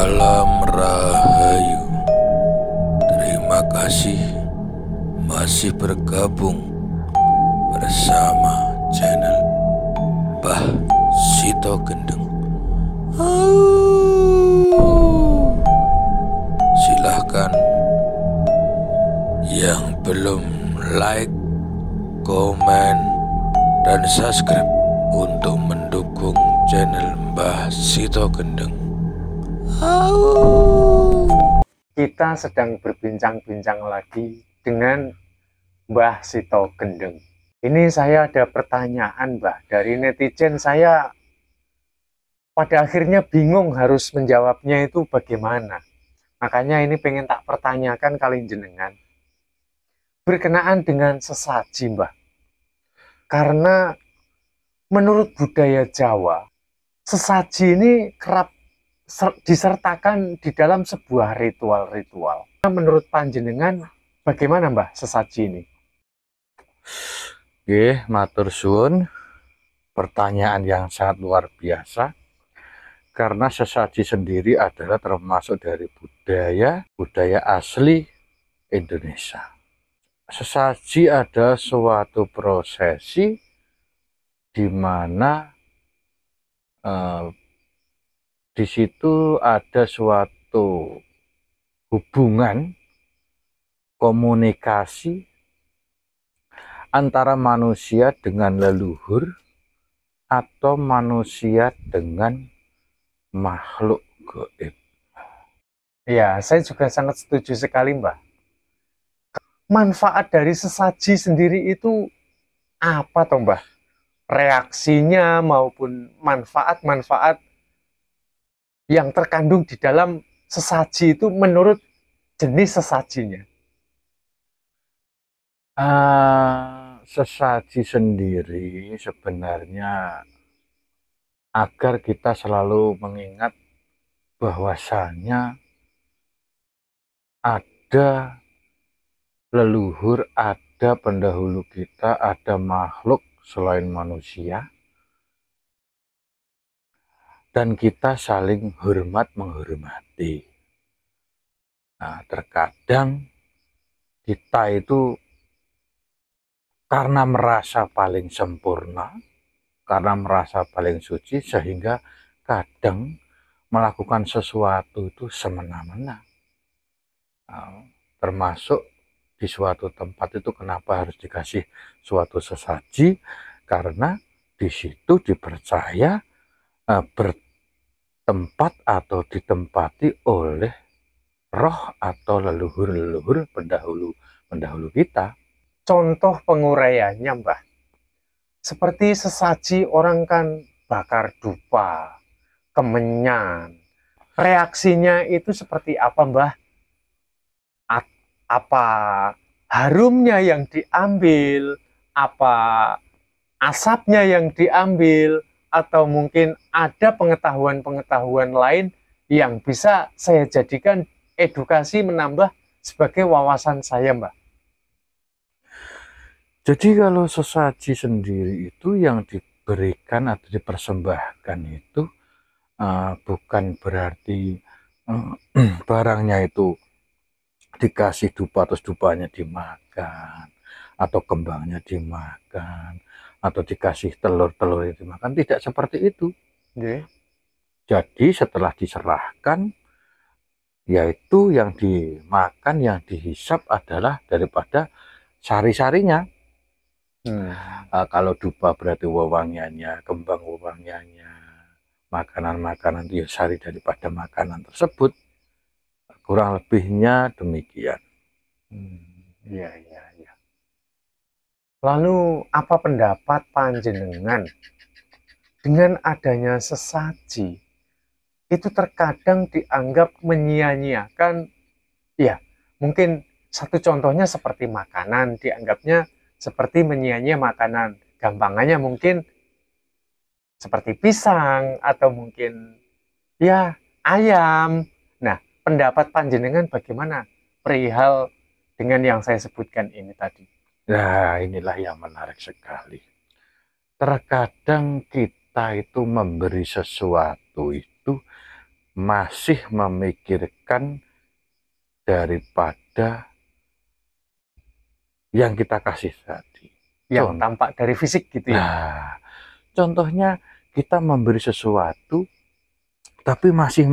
Salam Rahayu. Terima kasih masih bergabung bersama channel Mbah Sito Gendeng. Silahkan yang belum like, komen, dan subscribe untuk mendukung channel Mbah Sito Gendeng. Kita sedang berbincang-bincang lagi dengan Mbah Sito Gendeng. Ini saya ada pertanyaan, Mbah, dari netizen. Saya pada akhirnya bingung harus menjawabnya itu bagaimana. Makanya ini pengen tak pertanyakan kali jenengan. Berkenaan dengan sesaji, Mbah. Karena menurut budaya Jawa, sesaji ini kerap disertakan di dalam sebuah ritual-ritual. Menurut panjenengan, bagaimana Mbah sesaji ini? Oke, matur suwun. Pertanyaan yang sangat luar biasa. Karena sesaji sendiri adalah termasuk dari budaya asli Indonesia. Sesaji ada suatu prosesi di mana di situ ada suatu hubungan komunikasi antara manusia dengan leluhur atau manusia dengan makhluk gaib. Ya, saya juga sangat setuju sekali, Mbah. Manfaat dari sesaji sendiri itu apa toh, Mbah? Reaksinya maupun manfaat-manfaat yang terkandung di dalam sesaji itu menurut jenis sesajinya. Sesaji sendiri sebenarnya agar kita selalu mengingat bahwasannya ada leluhur, ada pendahulu kita, ada makhluk selain manusia, dan kita saling hormat menghormati. Nah, terkadang kita itu karena merasa paling sempurna, karena merasa paling suci, sehingga kadang melakukan sesuatu itu semena-mena. Nah, termasuk di suatu tempat itu kenapa harus dikasih suatu sesaji, karena di situ dipercaya bertempat atau ditempati oleh roh atau leluhur-leluhur pendahulu kita. Contoh penguraiannya, Mbah. Seperti sesaji orang kan bakar dupa, kemenyan. Reaksinya itu seperti apa, Mbah? Apa harumnya yang diambil, apa asapnya yang diambil, atau mungkin ada pengetahuan-pengetahuan lain yang bisa saya jadikan edukasi menambah sebagai wawasan saya, Mbah. Jadi kalau sesaji sendiri itu yang diberikan atau dipersembahkan itu bukan berarti barangnya itu dikasih dupa terus dupanya dimakan, atau kembangnya dimakan, atau dikasih telur-telur itu dimakan. Tidak seperti itu. Jadi setelah diserahkan, yaitu yang dimakan, yang dihisap adalah daripada sari-sarinya. Kalau dupa berarti wewangiannya, kembang wewangiannya, makanan-makanan itu ya sari daripada makanan tersebut. Kurang lebihnya demikian. Iya. Lalu apa pendapat panjenengan dengan adanya sesaji itu terkadang dianggap menyia-nyiakan? Ya, mungkin satu contohnya seperti makanan, dianggapnya seperti menyia-nyiakan makanan. Gampangannya mungkin seperti pisang atau mungkin ya ayam. Nah, pendapat panjenengan bagaimana perihal dengan yang saya sebutkan ini tadi? Nah, inilah yang menarik sekali. Terkadang kita itu memberi sesuatu itu masih memikirkan daripada yang kita kasih tadi. Yang tampak dari fisik gitu ya. Nah, contohnya kita memberi sesuatu tapi masih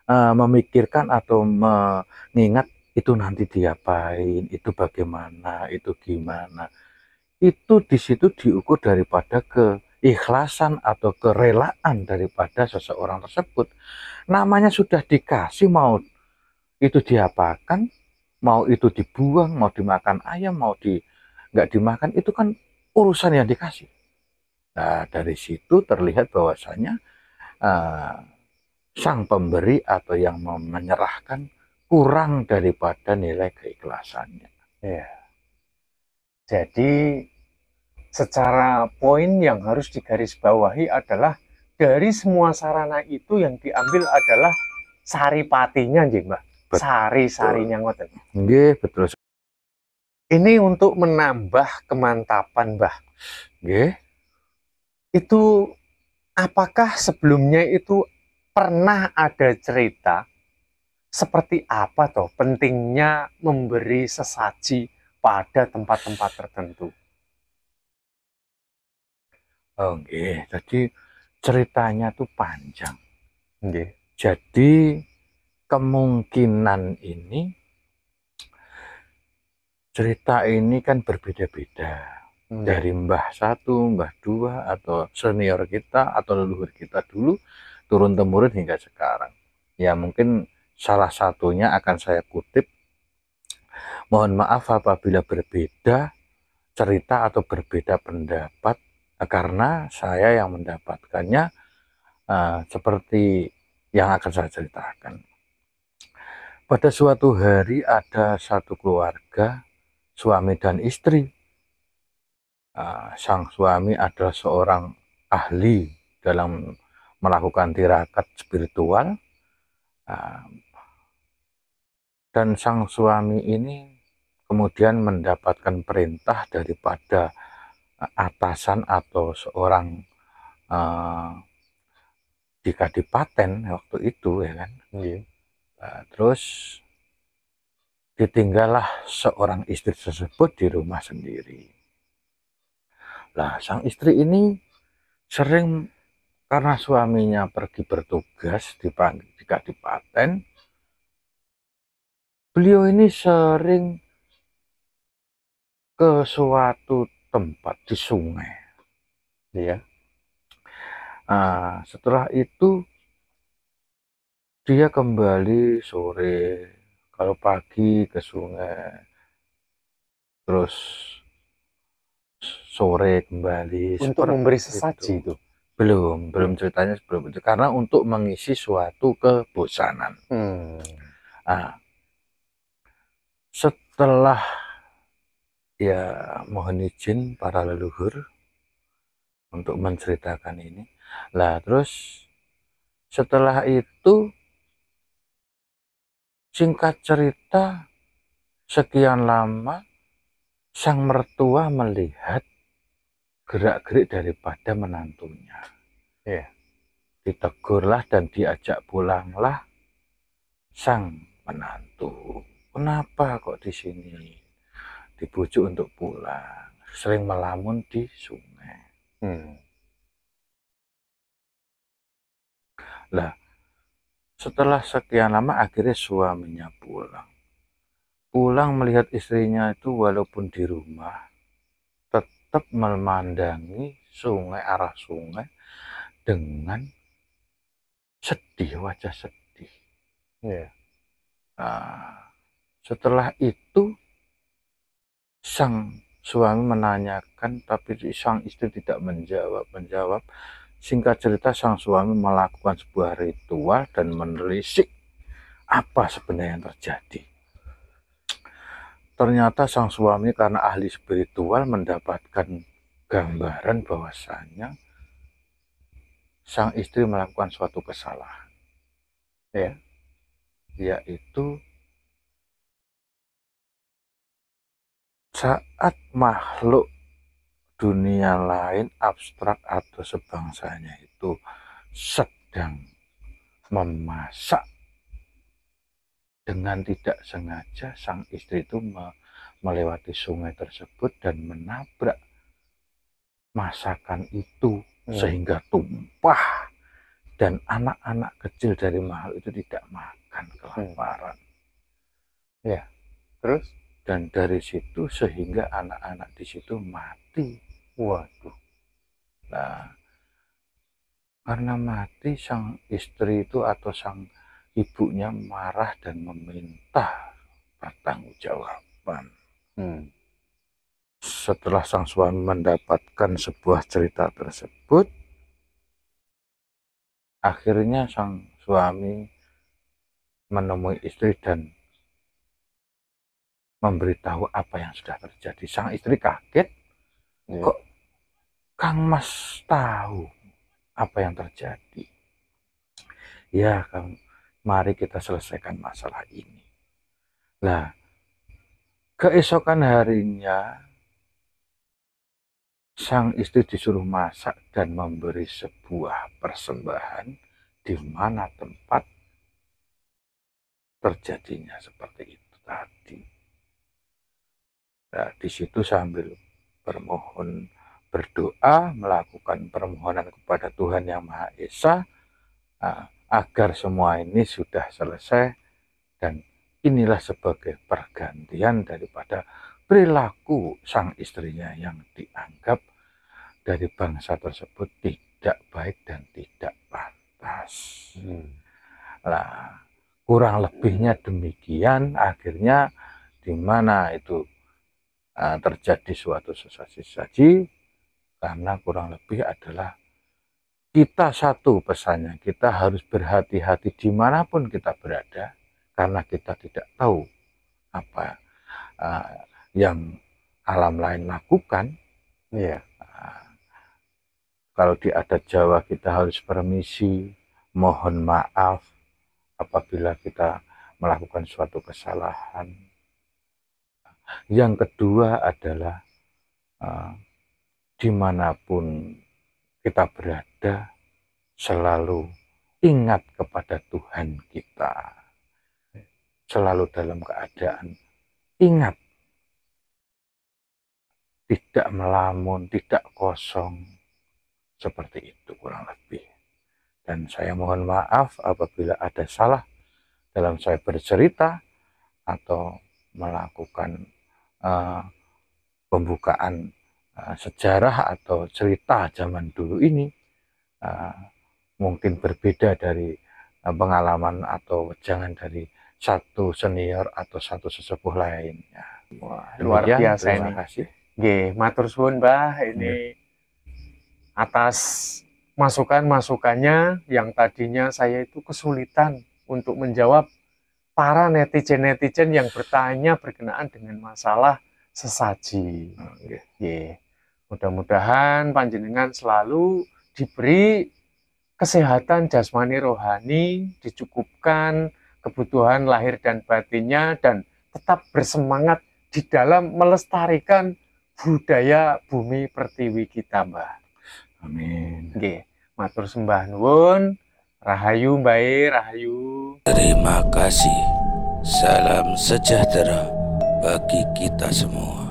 memikirkan atau mengingat itu nanti diapain, itu bagaimana, itu gimana. Itu di situ diukur daripada keikhlasan atau kerelaan daripada seseorang tersebut. Namanya sudah dikasih, mau itu diapakan, mau itu dibuang, mau dimakan ayam, mau nggak dimakan, itu kan urusan yang dikasih. Nah, dari situ terlihat bahwasanya sang pemberi atau yang menyerahkan kurang daripada nilai keikhlasannya. Ya. Jadi secara poin yang harus digarisbawahi adalah dari semua sarana itu yang diambil adalah saripatinya, nggih, Mbah. Sari-sarinya ngoten. Nggih, betul. Ini untuk menambah kemantapan, Mbah. Nggih. Itu apakah sebelumnya itu pernah ada cerita seperti apa toh pentingnya memberi sesaji pada tempat-tempat tertentu? Oh, nggih. Jadi ceritanya tuh panjang. Nggih. Jadi kemungkinan ini, cerita ini kan berbeda-beda. Dari mbah satu, mbah dua, atau senior kita, atau leluhur kita dulu, turun-temurun hingga sekarang. Ya mungkin salah satunya akan saya kutip. Mohon maaf apabila berbeda cerita atau berbeda pendapat, karena saya yang mendapatkannya seperti yang akan saya ceritakan. Pada suatu hari ada satu keluarga, suami dan istri. Sang suami adalah seorang ahli dalam melakukan tirakat spiritual. Dan sang suami ini kemudian mendapatkan perintah daripada atasan atau seorang di kadipaten waktu itu, ya kan. Terus ditinggallah seorang istri tersebut di rumah sendiri. Lah, sang istri ini sering, karena suaminya pergi bertugas di kadipaten, beliau ini sering ke suatu tempat di sungai. Ya. Setelah itu dia kembali sore, kalau pagi ke sungai, terus sore kembali. Untuk memberi sesaji itu? Belum ceritanya sebelum itu, karena untuk mengisi suatu kebosanan. Setelah, ya mohon izin para leluhur untuk menceritakan ini. Lah terus setelah itu, singkat cerita, sekian lama sang mertua melihat gerak-gerik daripada menantunya. Ya. Ditegurlah dan diajak pulanglah sang menantu. Kenapa kok di sini? Dibujuk untuk pulang. Sering melamun di sungai. Lah, setelah sekian lama akhirnya suaminya pulang. Pulang melihat istrinya itu walaupun di rumah tetap memandangi sungai, arah sungai dengan sedih, wajah sedih. Yeah. Setelah itu sang suami menanyakan, tapi sang istri tidak menjawab. Singkat cerita, sang suami melakukan sebuah ritual dan menelisik apa sebenarnya yang terjadi. Ternyata sang suami karena ahli spiritual mendapatkan gambaran bahwasanya sang istri melakukan suatu kesalahan, ya, yaitu saat makhluk dunia lain abstrak atau sebangsanya itu sedang memasak. Dengan tidak sengaja sang istri itu melewati sungai tersebut dan menabrak masakan itu sehingga tumpah, dan anak-anak kecil dari mahal itu tidak makan kelaparan. Ya, terus? Dan dari situ sehingga anak-anak di situ mati. Waduh. Nah, karena mati, sang istri itu atau sang ibunya marah dan meminta pertanggungjawaban. Setelah sang suami mendapatkan sebuah cerita tersebut, akhirnya sang suami menemui istri dan memberitahu apa yang sudah terjadi. Sang istri kaget, kok Kang Mas tahu apa yang terjadi? Ya Kang, mari kita selesaikan masalah ini. Nah, keesokan harinya sang istri disuruh masak dan memberi sebuah persembahan di mana tempat terjadinya seperti itu tadi. Nah, di situ sambil berdoa, melakukan permohonan kepada Tuhan Yang Maha Esa, agar semua ini sudah selesai, dan inilah sebagai pergantian daripada perilaku sang istrinya yang dianggap dari bangsa tersebut tidak baik dan tidak pantas. Nah, kurang lebihnya demikian. Akhirnya di mana itu terjadi suatu sesaji, karena kurang lebih adalah kita satu pesannya, kita harus berhati-hati dimanapun kita berada, karena kita tidak tahu apa yang alam lain lakukan. Kalau di adat Jawa kita harus permisi, mohon maaf apabila kita melakukan suatu kesalahan. Yang kedua adalah dimanapun kita berada, selalu ingat kepada Tuhan kita, selalu dalam keadaan ingat, tidak melamun, tidak kosong, seperti itu kurang lebih. Dan saya mohon maaf apabila ada salah dalam saya bercerita atau melakukan pembukaan sejarah atau cerita zaman dulu ini. Mungkin berbeda dari pengalaman atau jangan dari satu senior atau satu sesepuh lainnya. Wah, luar biasa ini. Terima kasih. Matur suwun Mbah, ini atas masukan-masukannya yang tadinya saya itu kesulitan untuk menjawab para netizen-netizen yang bertanya berkenaan dengan masalah sesaji. Mudah-mudahan panjenengan selalu diberi kesehatan jasmani rohani, dicukupkan kebutuhan lahir dan batinnya, dan tetap bersemangat di dalam melestarikan budaya bumi pertiwi kita, Mbah. Amin. Matur sembah nuwun. Rahayu Mbah, rahayu. Terima kasih. Salam sejahtera bagi kita semua.